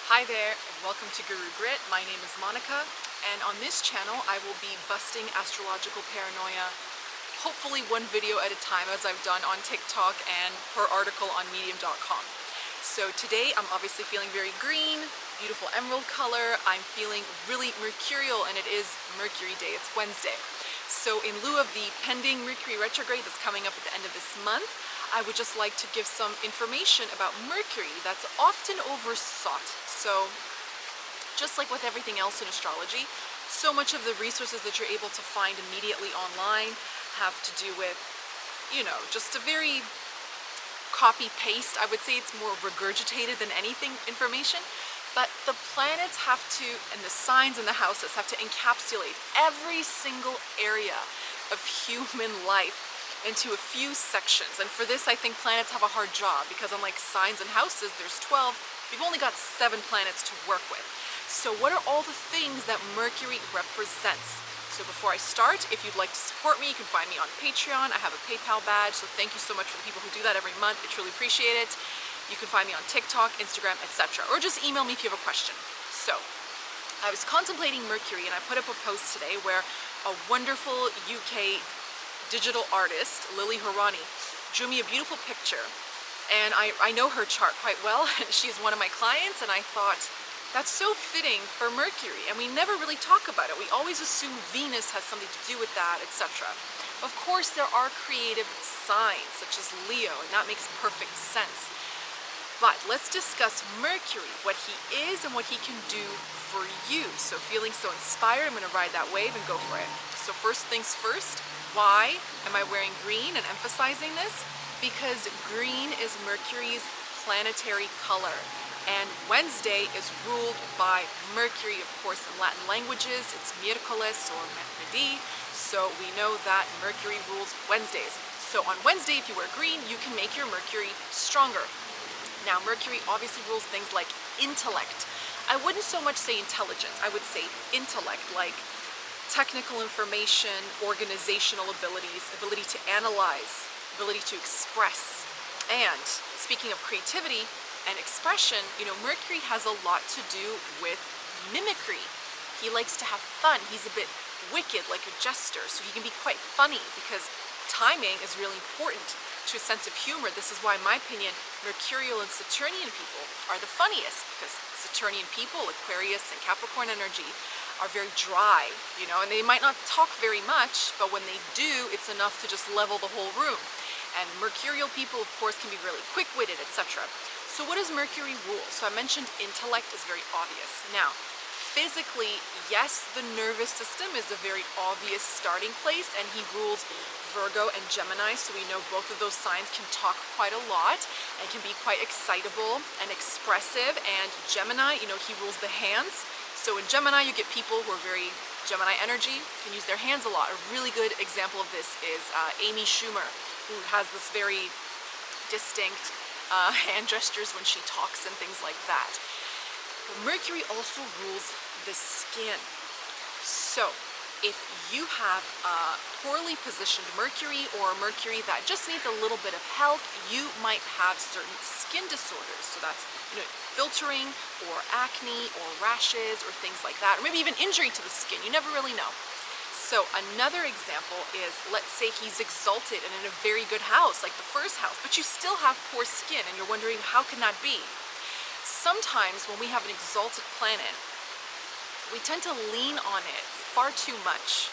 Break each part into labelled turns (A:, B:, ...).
A: Hi there, and welcome to Guru Grit. My name is Monika, and on this channel I will be busting astrological paranoia, hopefully one video at a time, as I've done on TikTok and per article on medium.com. So today I'm obviously feeling very green, beautiful emerald color. I'm feeling really mercurial, and it is Mercury Day. It's Wednesday. So in lieu of the pending Mercury retrograde that's coming up at the end of this month, I would just like to give some information about Mercury that's often oversought. So just like with everything else in astrology, so much of the resources that you're able to find immediately online have to do with, just a very copy-paste. I would say it's more regurgitated than anything information. But the planets have to, and the signs and the houses have to encapsulate every single area of human life into a few sections. And for this, I think planets have a hard job, because unlike signs and houses, there's 12, we've only got 7 planets to work with. So what are all the things that Mercury represents? So before I start, if you'd like to support me, you can find me on Patreon. I have a PayPal badge, so thank you so much for the people who do that every month. I truly appreciate it. You can find me on TikTok, Instagram, etc. Or just email me if you have a question. So I was contemplating Mercury, and I put up a post today where a wonderful UK digital artist, Lily Hirani, drew me a beautiful picture. And I know her chart quite well, and she's one of my clients, and I thought, that's so fitting for Mercury, and we never really talk about it. We always assume Venus has something to do with that, etc. Of course, there are creative signs, such as Leo, and that makes perfect sense. But let's discuss Mercury, what he is and what he can do for you. So feeling so inspired, I'm going to ride that wave and go for it. So first things first, why am I wearing green and emphasizing this? Because green is Mercury's planetary color. And Wednesday is ruled by Mercury, of course. In Latin languages, it's miércoles or mercredi. So we know that Mercury rules Wednesdays. So on Wednesday, if you wear green, you can make your Mercury stronger. Now, Mercury obviously rules things like intellect. I wouldn't so much say intelligence. I would say intellect, like technical information, organizational abilities, ability to analyze, ability to express. And speaking of creativity and expression, Mercury has a lot to do with mimicry. He likes to have fun. He's a bit wicked, like a jester, so he can be quite funny, because timing is really important to a sense of humor. This is why, in my opinion, Mercurial and Saturnian people are the funniest, because Saturnian people, Aquarius and Capricorn energy, are very dry, and they might not talk very much, but when they do, it's enough to just level the whole room. And Mercurial people, of course, can be really quick-witted, etc. So what does Mercury rule? So I mentioned intellect is very obvious. Now, physically, yes, the nervous system is a very obvious starting place, and he rules Virgo and Gemini, so we know both of those signs can talk quite a lot and can be quite excitable and expressive. And Gemini, he rules the hands. So in Gemini, you get people who are very Gemini energy, can use their hands a lot. A really good example of this is Amy Schumer, who has this very distinct hand gestures when she talks and things like that. Mercury also rules the skin. So if you have a poorly positioned Mercury, or a Mercury that just needs a little bit of help, you might have certain skin disorders. So that's filtering, or acne, or rashes, or things like that, or maybe even injury to the skin. You never really know. So another example is, let's say he's exalted and in a very good house, like the first house, but you still have poor skin, and you're wondering, how can that be? Sometimes when we have an exalted planet, we tend to lean on it far too much.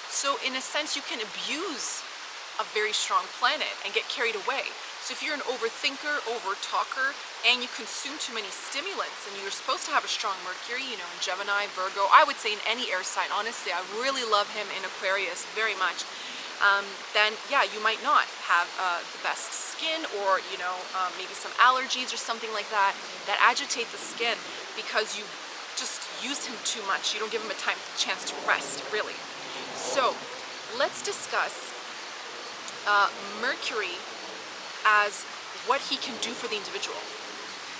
A: So in a sense, you can abuse a very strong planet and get carried away. So if you're an overthinker, over-talker, and you consume too many stimulants, and you're supposed to have a strong Mercury, in Gemini, Virgo, I would say in any air sign, honestly, I really love him in Aquarius very much, then yeah, you might not have the best skin, or maybe some allergies or something like that agitate the skin because you just use him too much. You don't give him a chance to rest, really. So let's discuss Mercury as what he can do for the individual.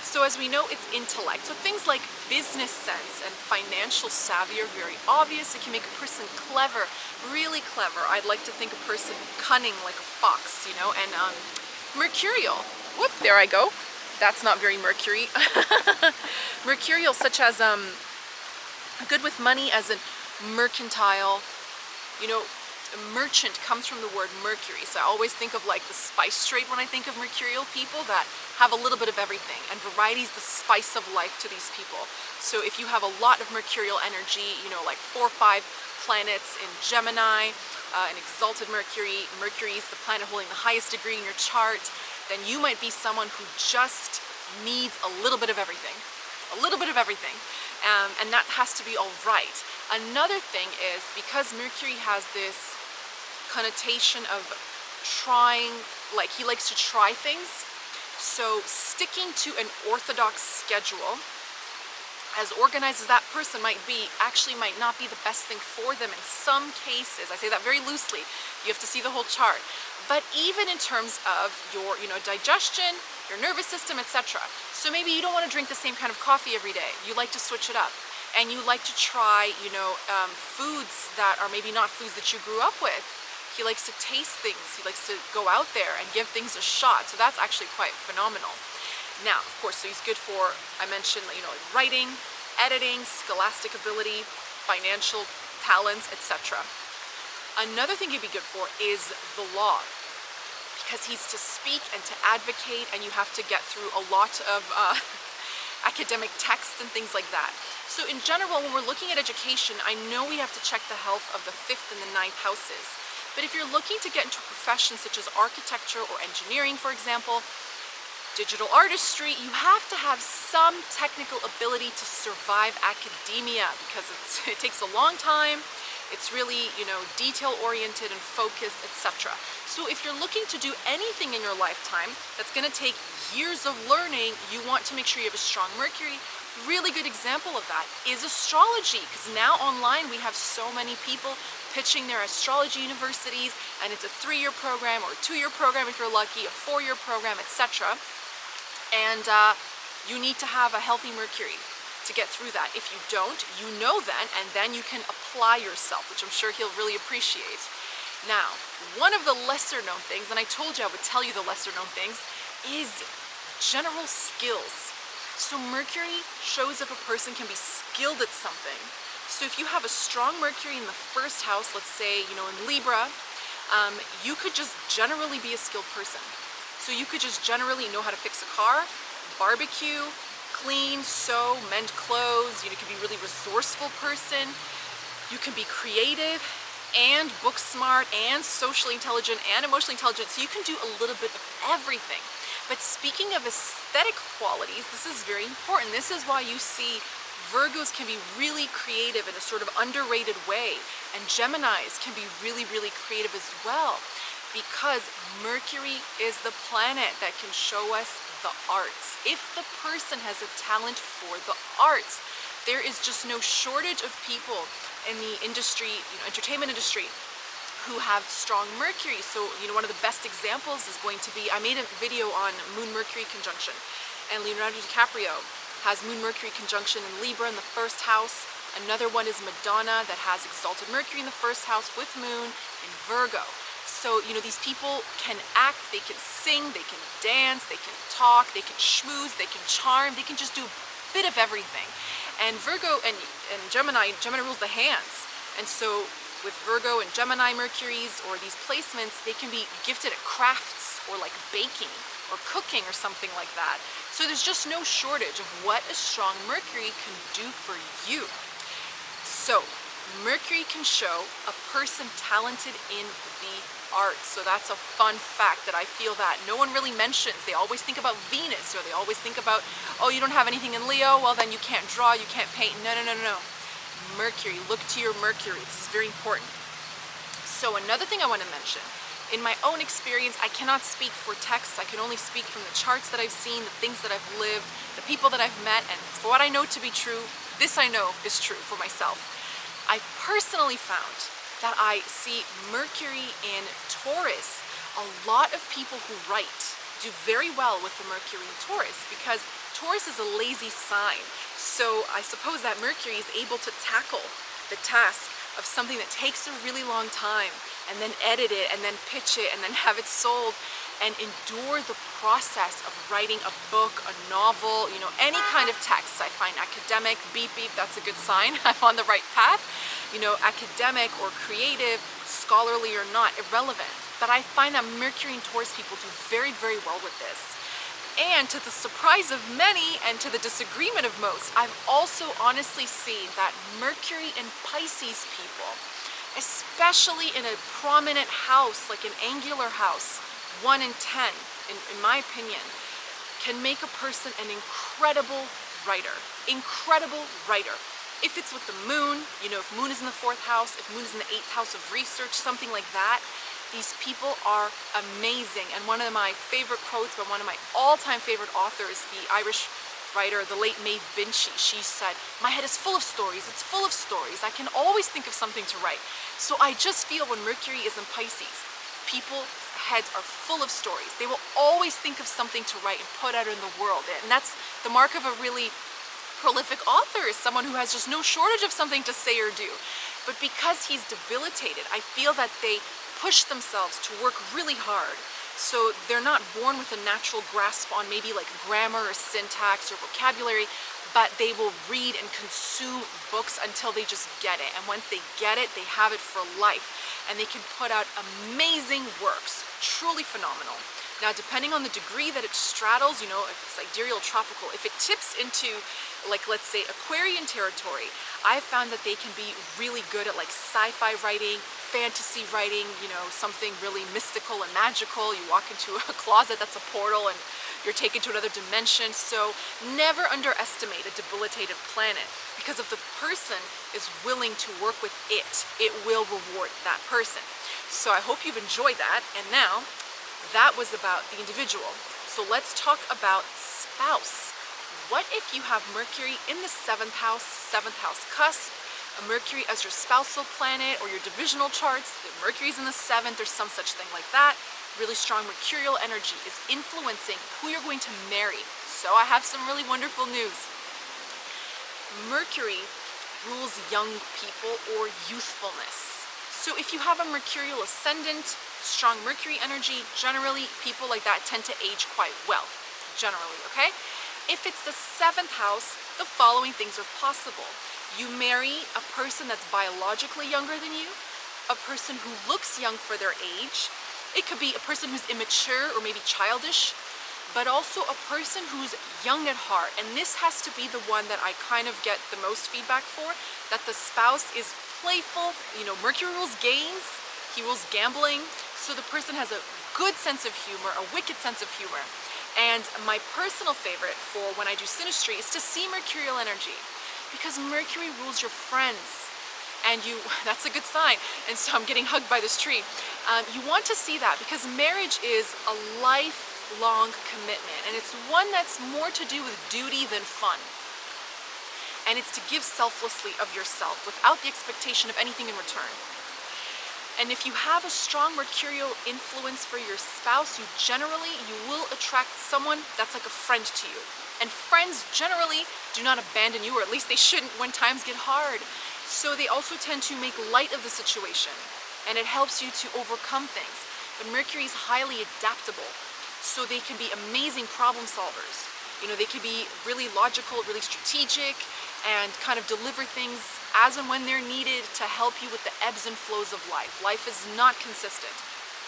A: So as we know, it's intellect. So things like business sense and financial savvy are very obvious. It can make a person clever, really clever. I'd like to think a person cunning, like a fox, and mercurial. Whoop, there I go. That's not very Mercury. Mercurial, such as good with money, as in mercantile. You know, merchant comes from the word Mercury, so I always think of like the spice trade when I think of mercurial people that have a little bit of everything, and variety is the spice of life to these people. So if you have a lot of mercurial energy, you know, like 4 or 5 planets in Gemini, an exalted Mercury, Mercury is the planet holding the highest degree in your chart, then you might be someone who just needs a little bit of everything. A little bit of everything. And that has to be all right. Another thing is, because Mercury has this connotation of trying, like he likes to try things, so sticking to an orthodox schedule, as organized as that person might be, actually might not be the best thing for them in some cases. I say that very loosely. You have to see the whole chart. But even in terms of your, you know, digestion, your nervous system, etc. So maybe you don't want to drink the same kind of coffee every day. You like to switch it up. And you like to try, you know, foods that are maybe not foods that you grew up with. He likes to taste things. He likes to go out there and give things a shot. So that's actually quite phenomenal. Now, of course, so he's good for, I mentioned, you know, like writing, editing, scholastic ability, financial talents, etc. Another thing he'd be good for is the law, because he's to speak and to advocate, and you have to get through a lot of academic texts and things like that. So in general, when we're looking at education, I know we have to check the health of the 5th and the 9th houses. But if you're looking to get into a profession such as architecture or engineering, for example, digital artistry, you have to have some technical ability to survive academia, because it takes a long time. It's really, you know, detail-oriented and focused, etc. So if you're looking to do anything in your lifetime that's going to take years of learning, you want to make sure you have a strong Mercury. Really good example of that is astrology, because now online we have so many people pitching their astrology universities, and it's a 3-year program or a 2-year program if you're lucky, a 4-year program, etc. And you need to have a healthy Mercury to get through that. If you don't, you know then, and then you can apply yourself, which I'm sure he'll really appreciate. Now, one of the lesser known things, and I told you I would tell you the lesser known things, is general skills. So Mercury shows if a person can be skilled at something. So if you have a strong Mercury in the 1st house, let's say, you know, in Libra, you could just generally be a skilled person. So you could just generally know how to fix a car, barbecue, clean, sew, mend clothes. You could be a really resourceful person. You can be creative and book smart and socially intelligent and emotionally intelligent. So you can do a little bit of everything. But speaking of aesthetic qualities, this is very important. This is why you see Virgos can be really creative in a sort of underrated way, and Geminis can be really, really creative as well, because Mercury is the planet that can show us the arts. If the person has a talent for the arts, there is just no shortage of people in the industry, you know, entertainment industry, who have strong Mercury. So, you know, one of the best examples is going to be, I made a video on Moon-Mercury conjunction, and Leonardo DiCaprio has Moon-Mercury conjunction in Libra in the 1st house. Another one is Madonna, that has exalted Mercury in the 1st house with Moon in Virgo. So, you know, these people can act, they can sing, they can dance, they can talk, they can schmooze, they can charm, they can just do a bit of everything. And Virgo and Gemini rules the hands. And so with Virgo and Gemini Mercuries, or these placements, they can be gifted at crafts or like baking or cooking or something like that. So there's just no shortage of what a strong Mercury can do for you. So Mercury can show a person talented in the arts. So that's a fun fact that I feel that no one really mentions. They always think about Venus, or they always think about, oh, you don't have anything in Leo, well then you can't draw, you can't paint. No, no, no, no. Mercury, look to your Mercury. This is very important. So another thing I want to mention, in my own experience, I cannot speak for texts. I can only speak from the charts that I've seen, the things that I've lived, the people that I've met, and for what I know to be true, this I know is true for myself. I personally found that I see Mercury in Taurus. A lot of people who write do very well with the Mercury in Taurus, because Taurus is a lazy sign. So I suppose that Mercury is able to tackle the task of something that takes a really long time, and then edit it, and then pitch it, and then have it sold. and endure the process of writing a book, a novel, you know, any kind of text. I find academic, beep beep, that's a good sign I'm on the right path. You know, academic or creative, scholarly or not, irrelevant. But I find that Mercury and Taurus people do very, very well with this. And to the surprise of many and to the disagreement of most, I've also honestly seen that Mercury and Pisces people, especially in a prominent house, like an angular house, 1 in 10, in my opinion, can make a person an incredible writer. Incredible writer. If it's with the moon, you know, if moon is in the 4th house, if moon is in the 8th house of research, something like that, these people are amazing. And one of my favorite quotes by one of my all-time favorite authors, the Irish writer, the late Maeve Binchy, she said, "My head is full of stories, it's full of stories. I can always think of something to write." So I just feel when Mercury is in Pisces, people's heads are full of stories. They will always think of something to write and put out in the world. And that's the mark of a really prolific author, is someone who has just no shortage of something to say or do. But because he's debilitated, I feel that they push themselves to work really hard. So they're not born with a natural grasp on maybe like grammar or syntax or vocabulary, but they will read and consume books until they just get it. And once they get it, they have it for life. And they can put out amazing works, truly phenomenal. Now, depending on the degree that it straddles, you know, if it's sidereal, tropical, if it tips into, like, let's say, Aquarian territory, I've found that they can be really good at, like, sci-fi writing, fantasy writing, you know, something really mystical and magical. You walk into a closet that's a portal and you're taken to another dimension. So never underestimate a debilitated planet, because if the person is willing to work with it, it will reward that person. So I hope you've enjoyed that. And now, that was about the individual. So let's talk about spouse. What if you have Mercury in the 7th house cusp, a Mercury as your spousal planet or your divisional charts, Mercury's in the 7th or some such thing like that, really strong mercurial energy is influencing who you're going to marry. So I have some really wonderful news. Mercury rules young people or youthfulness. So if you have a mercurial ascendant, strong Mercury energy, generally people like that tend to age quite well, generally, okay? If it's the 7th house, the following things are possible. You marry a person that's biologically younger than you, a person who looks young for their age. It could be a person who's immature or maybe childish, but also a person who's young at heart. And this has to be the one that I kind of get the most feedback for, that the spouse is playful. You know, Mercury rules games, he rules gambling, so the person has a good sense of humor, a wicked sense of humor. And my personal favorite for when I do synastry is to see mercurial energy, because Mercury rules your friends. And that's a good sign. And so I'm getting hugged by this tree. You want to see that, because marriage is a lifelong commitment, and it's one that's more to do with duty than fun. And it's to give selflessly of yourself without the expectation of anything in return. And if you have a strong mercurial influence for your spouse, you will attract someone that's like a friend to you. And friends generally do not abandon you, or at least they shouldn't when times get hard. So they also tend to make light of the situation, and it helps you to overcome things. But Mercury is highly adaptable, so they can be amazing problem solvers. You know, they can be really logical, really strategic, and kind of deliver things as and when they're needed to help you with the ebbs and flows of life. Life is not consistent.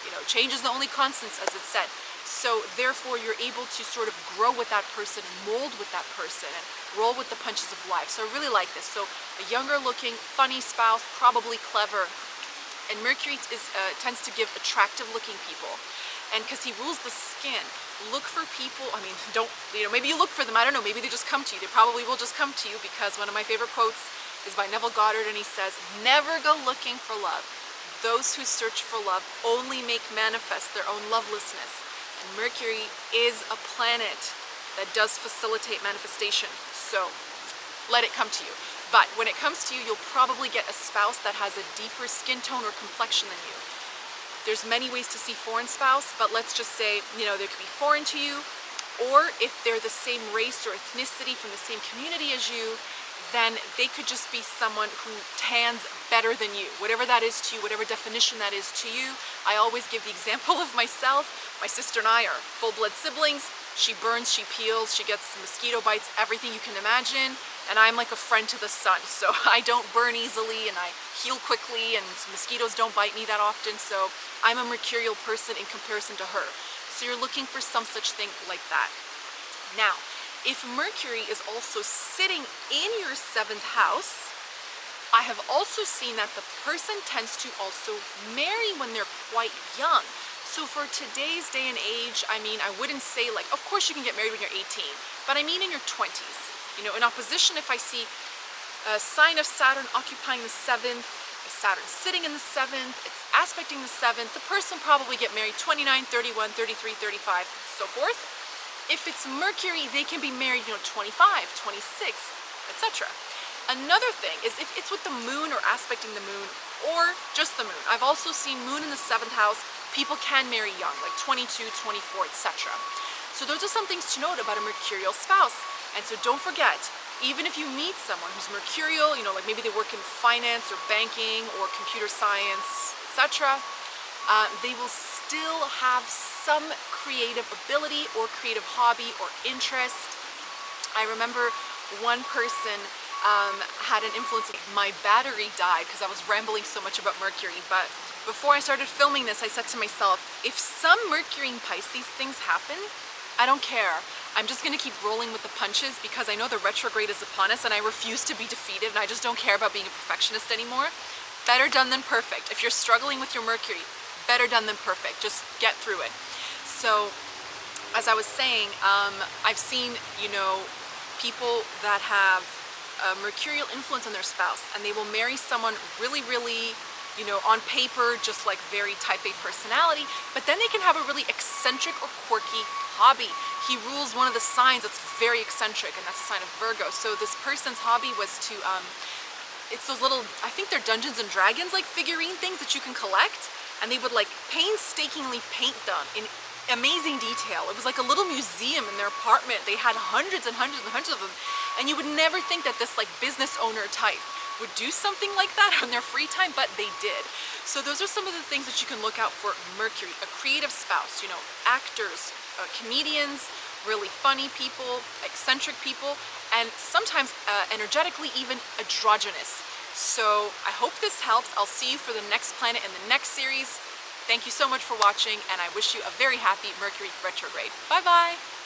A: You know, change is the only constant, as it's said. So therefore, you're able to sort of grow with that person, mold with that person, and roll with the punches of life. So I really like this. So a younger looking, funny spouse, probably clever. And Mercury tends to give attractive looking people. And because he rules the skin, look for people, I mean, maybe you look for them, I don't know, maybe they just come to you. They probably will just come to you, because one of my favorite quotes is by Neville Goddard, and he says, "Never go looking for love. Those who search for love only make manifest their own lovelessness." And Mercury is a planet that does facilitate manifestation. So let it come to you. But when it comes to you, you'll probably get a spouse that has a deeper skin tone or complexion than you. There's many ways to see foreign spouse, but let's just say, you know, they could be foreign to you, Or if they're the same race or ethnicity from the same community as you, then they could just be someone who tans better than you. Whatever that is to you, whatever definition that is to you. I always give the example of myself. My sister and I are full-blood siblings. She burns, she peels, she gets mosquito bites, everything you can imagine. And I'm like a friend to the sun. So I don't burn easily and I heal quickly and mosquitoes don't bite me that often. So I'm a mercurial person in comparison to her. So you're looking for some such thing like that. Now, if Mercury is also sitting in your 7th house, I have also seen that the person tends to also marry when they're quite young. So for today's day and age, I mean, I wouldn't say like, of course you can get married when you're 18, but I mean in your 20s. You know, in opposition, if I see a sign of Saturn occupying the 7th, Saturn sitting in the 7th, it's aspecting the 7th, the person probably get married 29, 31, 33, 35, so forth. If it's Mercury, they can be married, you know, 25, 26, etc. Another thing is if it's with the moon or aspecting the moon or just the moon. I've also seen moon in the 7th house, people can marry young, like 22, 24, etc. So those are some things to note about a mercurial spouse. And so don't forget, even if you meet someone who's mercurial, you know, like maybe they work in finance or banking or computer science, etc., they will still have some creative ability or creative hobby or interest. I remember one person had an influence. My battery died because I was rambling so much about Mercury, but before I started filming this, I said to myself, if some Mercury in Pisces things happen, I don't care. I'm just gonna keep rolling with the punches because I know the retrograde is upon us and I refuse to be defeated and I just don't care about being a perfectionist anymore. Better done than perfect. If you're struggling with your Mercury, better done than perfect. Just get through it. So, as I was saying, I've seen, you know, people that have a mercurial influence on their spouse and they will marry someone really, really, you know, on paper, just like very type A personality, but then they can have a really eccentric or quirky hobby. He rules one of the signs that's very eccentric, and that's the sign of Virgo. So this person's hobby was to, it's those little, I think they're Dungeons and Dragons like figurine things that you can collect, and they would like painstakingly paint them in amazing detail. It was like a little museum in their apartment. They had hundreds and hundreds and hundreds of them, and you would never think that this like business owner type would do something like that on their free time, but they did. So those are some of the things that you can look out for Mercury. A creative spouse, you know, actors, comedians, really funny people, eccentric people, and sometimes energetically even androgynous. So I hope this helps. I'll see you for the next planet in the next series. Thank you so much for watching, and I wish you a very happy Mercury retrograde. Bye bye!